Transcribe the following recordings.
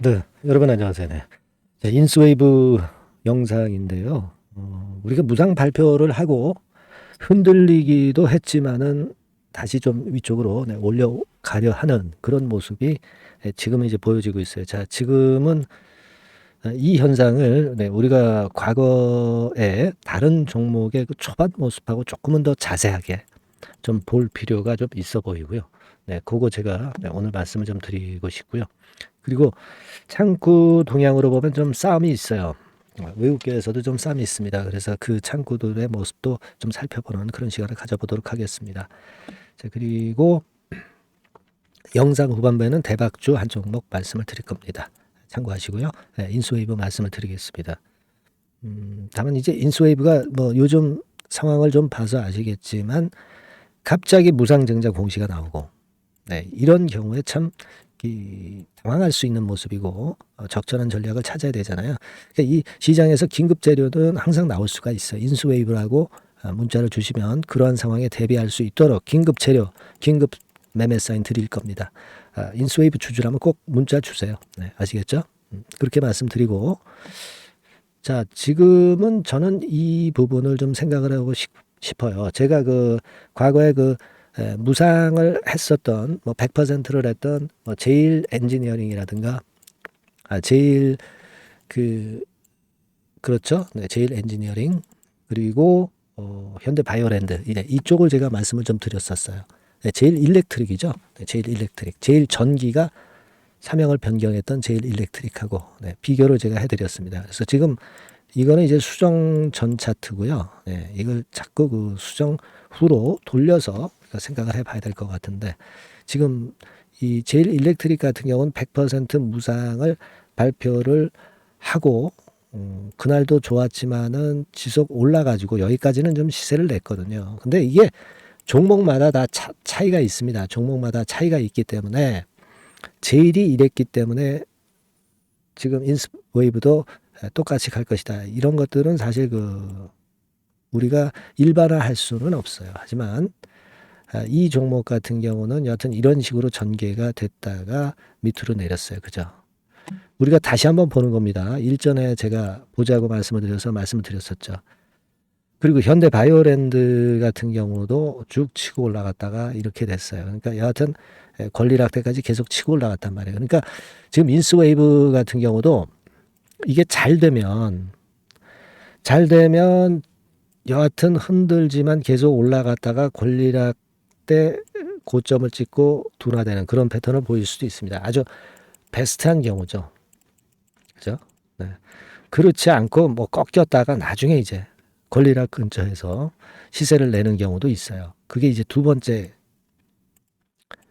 네, 여러분 안녕하세요. 네. 자, 인스웨이브 영상인데요. 우리가 무상 발표를 하고 흔들리기도 했지만은 다시 좀 위쪽으로 올려가려 하는 그런 모습이 지금은 이제 보여지고 있어요. 자, 지금은 이 현상을 우리가 과거에 다른 종목의 그 초반 모습하고 조금은 더 자세하게 좀 볼 필요가 좀 있어 보이고요. 네, 그거 제가 오늘 말씀을 좀 드리고 싶고요. 그리고 창구 동향으로 보면 좀 싸움이 있어요. 외국계에서도 좀 싸움이 있습니다. 그래서 그 창구들의 모습도 좀 살펴보는 그런 시간을 가져보도록 하겠습니다. 자, 그리고 영상 후반부에는 대박주 한 종목 말씀을 드릴 겁니다. 참고하시고요. 네, 인수웨이브 말씀을 드리겠습니다. 다만 이제 인수웨이브가 뭐 요즘 상황을 좀 봐서 아시겠지만 갑자기 무상증자 공시가 나오고 이런 경우에 참 당황할 수 있는 모습이고 적절한 전략을 찾아야 되잖아요. 그러니까 이 시장에서 긴급 재료는 항상 나올 수가 있어요. 인수웨이브라고 문자를 주시면 그러한 상황에 대비할 수 있도록 긴급 재료, 긴급 매매 사인 드릴 겁니다. 인수웨이브 주주라면 꼭 문자 주세요. 네, 아시겠죠? 그렇게 말씀드리고 자, 지금은 저는 이 부분을 좀 생각을 하고 싶어요. 제가 그 과거에 그 무상을 했었던 뭐 100%를 했던 뭐 제일 엔지니어링이라든가 제일 그 그렇죠. 네, 제일 엔지니어링 그리고 현대 바이오랜드 이쪽을 제가 말씀을 좀 드렸었어요. 네, 제일 일렉트릭이죠. 네, 제일 일렉트릭. 제일 전기가 사명을 변경했던 제일 일렉트릭하고 비교를 제가 해드렸습니다. 그래서 지금 이거는 이제 수정 전 차트고요. 이걸 자꾸 그 수정 후로 돌려서 생각을 해봐야 될 것 같은데 지금 이 제일 일렉트릭 같은 경우는 100% 무상을 발표를 하고 그날도 좋았지만은 지속 올라가지고 여기까지는 좀 시세를 냈거든요. 근데 이게 종목마다 다 차이가 있습니다. 종목마다 차이가 있기 때문에 제일이 이랬기 때문에 지금 인스웨이브도 똑같이 갈 것이다. 이런 것들은 사실 우리가 일반화할 수는 없어요. 하지만 이 종목 같은 경우는 여하튼 이런 식으로 전개가 됐다가 밑으로 내렸어요. 그죠? 우리가 다시 한번 보는 겁니다. 일전에 제가 보자고 말씀을 드렸었죠. 그리고 현대 바이오랜드 같은 경우도 쭉 치고 올라갔다가 이렇게 됐어요. 그러니까 여하튼 권리락 때까지 계속 치고 올라갔단 말이에요. 그러니까 지금 인스웨이브 같은 경우도 이게 잘 되면 여하튼 흔들지만 계속 올라갔다가 권리락 때 고점을 찍고 둔화되는 그런 패턴을 보일 수도 있습니다. 아주 베스트한 경우죠. 그죠? 네. 그렇지 않고 뭐 꺾였다가 나중에 이제 권리락 근처에서 시세를 내는 경우도 있어요. 그게 이제 두 번째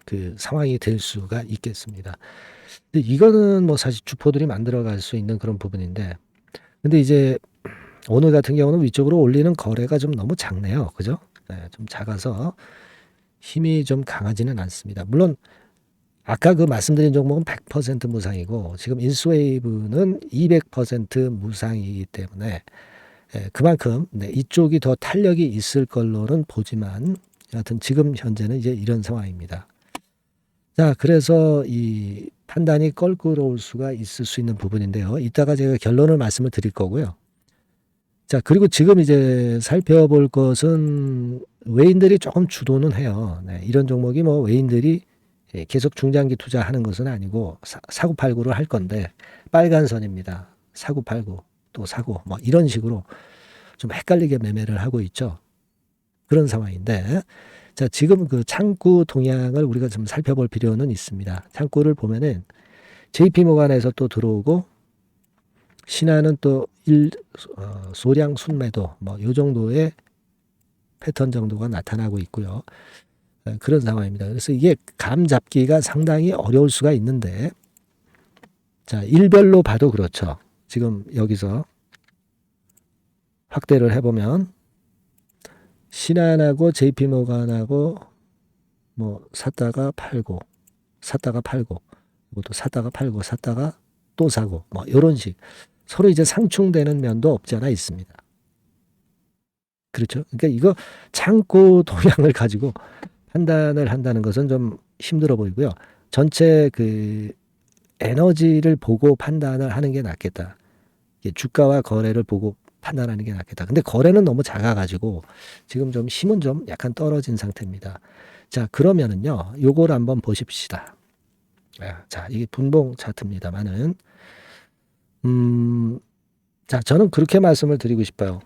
그 상황이 될 수가 있겠습니다. 근데 이거는 뭐 사실 주포들이 만들어갈 수 있는 그런 부분인데, 근데 이제 오늘 같은 경우는 위쪽으로 올리는 거래가 좀 너무 작네요. 그죠? 네, 좀 작아서 힘이 좀 강하지는 않습니다. 물론 아까 그 말씀드린 종목은 100% 무상이고 지금 인스웨이브는 200% 무상이기 때문에 그만큼 이쪽이 더 탄력이 있을 걸로는 보지만 여하튼 지금 현재는 이제 이런 상황입니다. 자, 그래서 이 판단이 껄끄러울 수가 있을 수 있는 부분인데요. 이따가 제가 결론을 말씀을 드릴 거고요. 자, 그리고 지금 이제 살펴볼 것은 외인들이 조금 주도는 해요. 이런 종목이 뭐 외인들이 계속 중장기 투자하는 것은 아니고 사고팔고를 할 건데 빨간 선입니다. 사고팔고 또 사고 뭐 이런 식으로 좀 헷갈리게 매매를 하고 있죠. 그런 상황인데 자, 지금 그 창구 동향을 우리가 좀 살펴볼 필요는 있습니다. 창구를 보면은 JP모간에서 또 들어오고 신한은 또 소량 순매도 뭐 요 정도의 패턴 정도가 나타나고 있고요. 그런 상황입니다. 그래서 이게 감 잡기가 상당히 어려울 수가 있는데 자, 일별로 봐도 그렇죠. 지금 여기서 확대를 해보면 신한하고 JP모간하고 뭐 샀다가 팔고 이것도 샀다가 팔고 샀다가 또 사고 뭐 이런 식 서로 이제 상충되는 면도 없지 않아 있습니다. 그렇죠? 그러니까 이거 창고 동향을 가지고 판단을 한다는 것은 좀 힘들어 보이고요. 전체 그 에너지를 보고 판단을 하는 게 낫겠다. 주가와 거래를 보고 판단하는 게 낫겠다. 근데 거래는 너무 작아가지고 지금 좀 힘은 좀 약간 떨어진 상태입니다. 자, 그러면은요, 요걸 한번 보십시다. 자, 이게 분봉 차트입니다만은, 자, 저는 그렇게 말씀을 드리고 싶어요.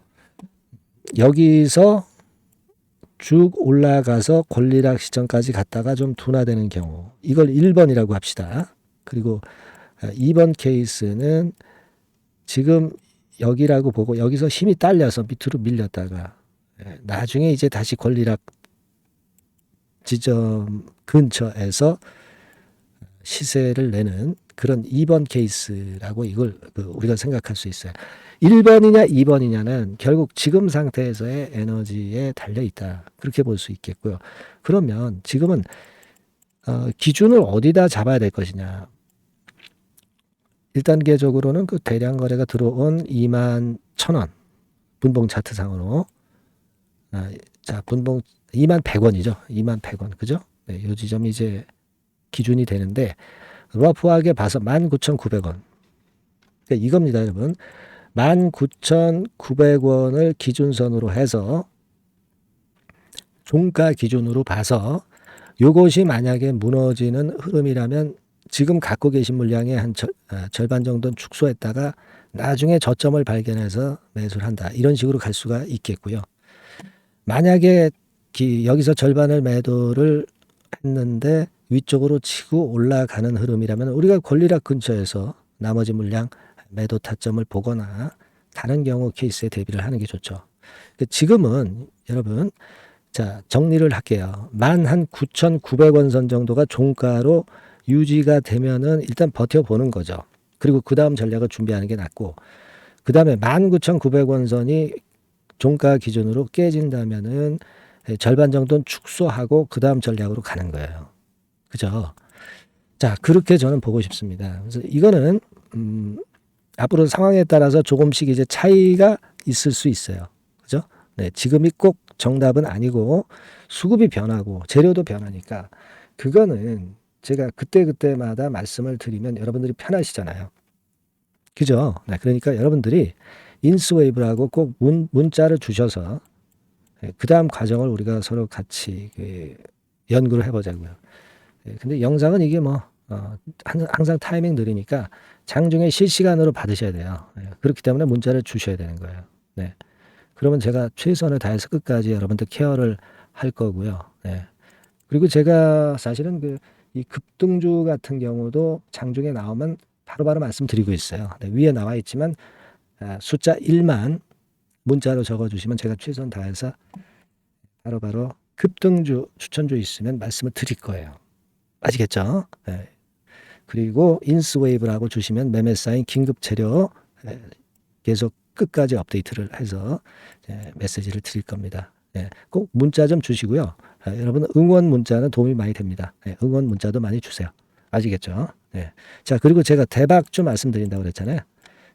여기서 쭉 올라가서 권리락 시점까지 갔다가 좀 둔화되는 경우, 이걸 1번이라고 합시다. 그리고 2번 케이스는 지금 여기라고 보고 여기서 힘이 딸려서 밑으로 밀렸다가 나중에 이제 다시 권리락 지점 근처에서 시세를 내는 그런 2번 케이스라고 이걸 우리가 생각할 수 있어요. 1번이냐 2번이냐는 결국 지금 상태에서의 에너지에 달려 있다. 그렇게 볼 수 있겠고요. 그러면 지금은 기준을 어디다 잡아야 될 것이냐. 1단계적으로는 그 대량 거래가 들어온 21,000원 분봉 차트상으로 자, 분봉 21,100원이죠. 21,100원. 그죠? 네, 요 지점이 이제 기준이 되는데 러프하게 봐서 19,900원. 그러니까 이겁니다, 여러분. 19,900원을 기준선으로 해서 종가 기준으로 봐서 요것이 만약에 무너지는 흐름이라면 지금 갖고 계신 물량의 한 절반 정도는 축소했다가 나중에 저점을 발견해서 매수를 한다. 이런 식으로 갈 수가 있겠고요. 만약에 여기서 절반을 매도를 했는데 위쪽으로 치고 올라가는 흐름이라면 우리가 권리락 근처에서 나머지 물량 매도 타점을 보거나 다른 경우 케이스에 대비를 하는 게 좋죠. 지금은 여러분, 자, 정리를 할게요. 19,900원 선 정도가 종가로 유지가 되면은 일단 버텨보는 거죠. 그리고 그 다음 전략을 준비하는 게 낫고, 그 다음에 19,900원 선이 종가 기준으로 깨진다면은 절반 정도는 축소하고 그 다음 전략으로 가는 거예요. 그죠? 자, 그렇게 저는 보고 싶습니다. 그래서 이거는 앞으로 상황에 따라서 조금씩 이제 차이가 있을 수 있어요. 그죠? 네, 지금이 꼭 정답은 아니고 수급이 변하고 재료도 변하니까 그거는 제가 그때그때마다 말씀을 드리면 여러분들이 편하시잖아요. 그죠? 네, 그러니까 여러분들이 인스웨이브라고 꼭 문자를 주셔서 그 다음 과정을 우리가 서로 같이 연구를 해보자고요. 근데 영상은 이게 뭐 항상 타이밍 느리니까 장중에 실시간으로 받으셔야 돼요. 그렇기 때문에 문자를 주셔야 되는 거예요. 네. 그러면 제가 최선을 다해서 끝까지 여러분들 케어를 할 거고요. 네. 그리고 제가 사실은 이 급등주 같은 경우도 장중에 나오면 바로바로 말씀드리고 있어요. 네, 위에 나와 있지만 숫자 1만 문자로 적어주시면 제가 최선 다해서 바로바로 급등주 추천주 있으면 말씀을 드릴 거예요. 아시겠죠? 네. 그리고 인스웨이브라고 주시면 매매 사인 긴급 재료 계속 끝까지 업데이트를 해서 메시지를 드릴 겁니다. 꼭 문자 좀 주시고요. 여러분 응원 문자는 도움이 많이 됩니다. 응원 문자도 많이 주세요. 아시겠죠? 자, 그리고 제가 대박주 말씀드린다고 그랬잖아요.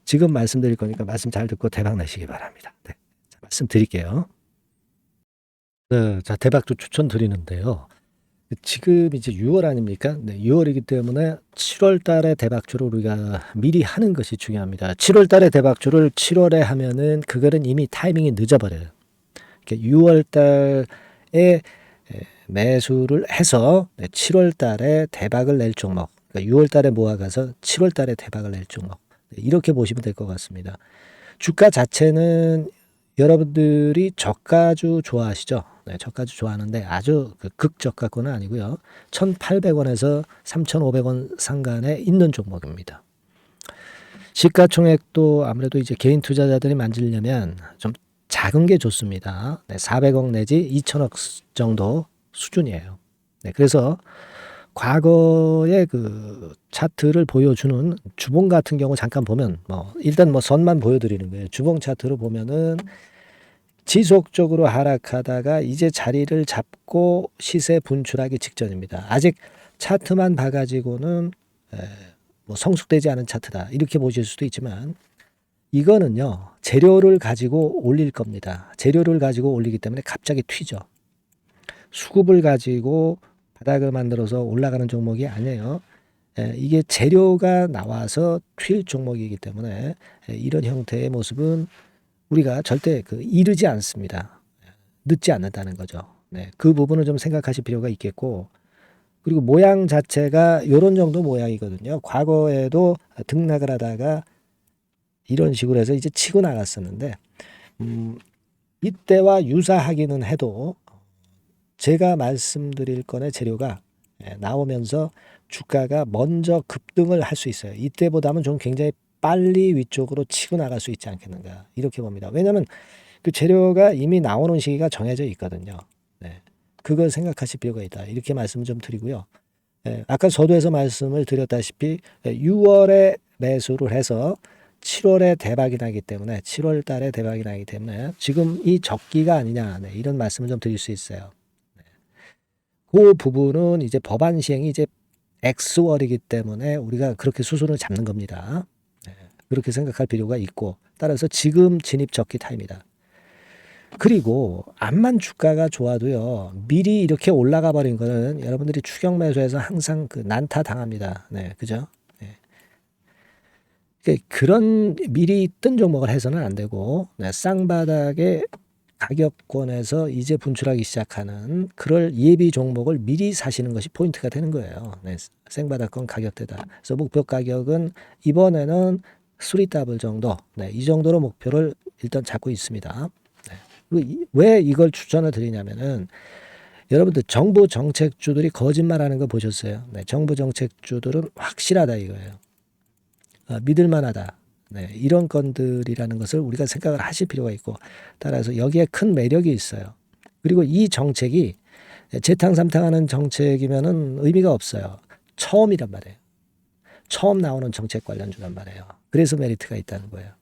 지금 말씀드릴 거니까 말씀 잘 듣고 대박 내시기 바랍니다. 자, 말씀드릴게요. 네, 자, 대박주 추천드리는데요. 지금 이제 6월 아닙니까? 네, 6월이기 때문에 7월 달에 대박주를 우리가 미리 하는 것이 중요합니다. 7월 달에 대박주를 7월에 하면은 그거는 이미 타이밍이 늦어버려요. 6월 달에 매수를 해서 7월 달에 대박을 낼 종목, 그러니까 6월 달에 모아가서 7월 달에 대박을 낼 종목, 이렇게 보시면 될 것 같습니다. 주가 자체는 여러분들이 저가주 좋아하시죠? 네, 저가주 좋아하는데 아주 극저가권은 아니고요. 1,800원에서 3,500원 상간에 있는 종목입니다. 시가총액도 아무래도 이제 개인 투자자들이 만지려면 좀 작은 게 좋습니다. 400억 내지 2천억 정도 수준이에요. 그래서 과거의 차트를 보여주는 주봉 같은 경우 잠깐 보면 일단 선만 보여드리는 거예요. 주봉 차트로 보면은 지속적으로 하락하다가 이제 자리를 잡고 시세 분출하기 직전입니다. 아직 차트만 봐가지고는 성숙되지 않은 차트다 이렇게 보실 수도 있지만 이거는요 재료를 가지고 올릴 겁니다. 재료를 가지고 올리기 때문에 갑자기 튀죠. 수급을 가지고 바닥을 만들어서 올라가는 종목이 아니에요. 이게 재료가 나와서 튈 종목이기 때문에 이런 형태의 모습은 우리가 절대 이르지 않습니다. 늦지 않는다는 거죠. 네, 그 부분을 좀 생각하실 필요가 있겠고, 그리고 모양 자체가 요런 정도 모양이거든요. 과거에도 등락을 하다가 이런 식으로 해서 이제 치고 나갔었는데, 이때와 유사하기는 해도 제가 말씀드릴 건의 재료가 나오면서 주가가 먼저 급등을 할 수 있어요. 이때보다는 좀 굉장히 빨리 위쪽으로 치고 나갈 수 있지 않겠는가 이렇게 봅니다. 왜냐하면 그 재료가 이미 나오는 시기가 정해져 있거든요. 네. 그걸 생각하실 필요가 있다. 이렇게 말씀을 좀 드리고요. 아까 서두에서 말씀을 드렸다시피 6월에 매수를 해서 7월에 대박이 나기 때문에 7월 달에 대박이 나기 때문에 지금 이 적기가 아니냐 이런 말씀을 좀 드릴 수 있어요. 그 부분은 이제 법안 시행이 이제 X월이기 때문에 우리가 그렇게 수순을 잡는 겁니다. 그렇게 생각할 필요가 있고 따라서 지금 진입 적기 타임이다. 그리고 암만 주가가 좋아도요 미리 이렇게 올라가 버린 거는 여러분들이 추격 매수해서 항상 난타 당합니다. 네, 그죠? 네. 그런 미리 뜬 종목을 해서는 안 되고 쌍바닥의 가격권에서 이제 분출하기 시작하는 그럴 예비 종목을 미리 사시는 것이 포인트가 되는 거예요. 네, 생바닥권 가격대다. 그래서 목표 가격은 이번에는 3더블 정도, 이 정도로 목표를 일단 잡고 있습니다. 왜 이걸 추천을 드리냐면은 여러분들 정부 정책주들이 거짓말하는 거 보셨어요? 정부 정책주들은 확실하다 이거예요. 믿을만하다. 이런 건들이라는 것을 우리가 생각을 하실 필요가 있고 따라서 여기에 큰 매력이 있어요. 그리고 이 정책이 재탕삼탕하는 정책이면은 의미가 없어요. 처음이란 말이에요. 처음 나오는 정책 관련주란 말이에요. 그래서 메리트가 있다는 거예요.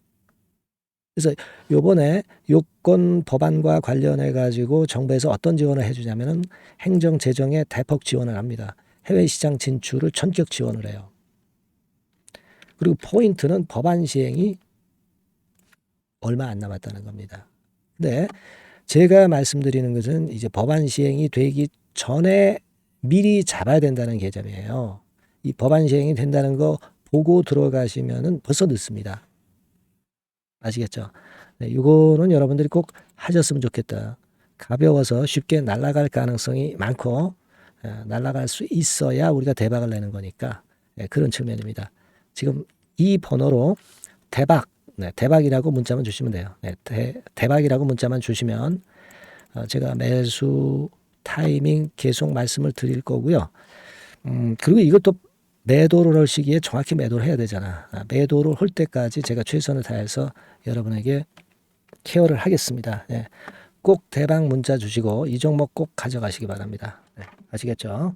그래서 요번에 요건 법안과 관련해 가지고 정부에서 어떤 지원을 해주냐면은 행정 재정에 대폭 지원을 합니다. 해외 시장 진출을 전격 지원을 해요. 그리고 포인트는 법안 시행이 얼마 안 남았다는 겁니다. 근데 제가 말씀드리는 것은 이제 법안 시행이 되기 전에 미리 잡아야 된다는 개념이에요. 이 법안 시행이 된다는 거 보고 들어가시면은 벌써 늦습니다. 아시겠죠? 이거는 여러분들이 꼭 하셨으면 좋겠다. 가벼워서 쉽게 날아갈 가능성이 많고 날아갈 수 있어야 우리가 대박을 내는 거니까 그런 측면입니다. 지금 이 번호로 대박, 대박이라고 문자만 주시면 돼요. 대박이라고 문자만 주시면 제가 매수 타이밍 계속 말씀을 드릴 거고요. 그리고 이것도 매도를 할 시기에 정확히 매도를 해야 되잖아. 매도를 할 때까지 제가 최선을 다해서 여러분에게 케어를 하겠습니다. 꼭 대박 문자 주시고 이 종목 꼭 가져가시기 바랍니다. 아시겠죠?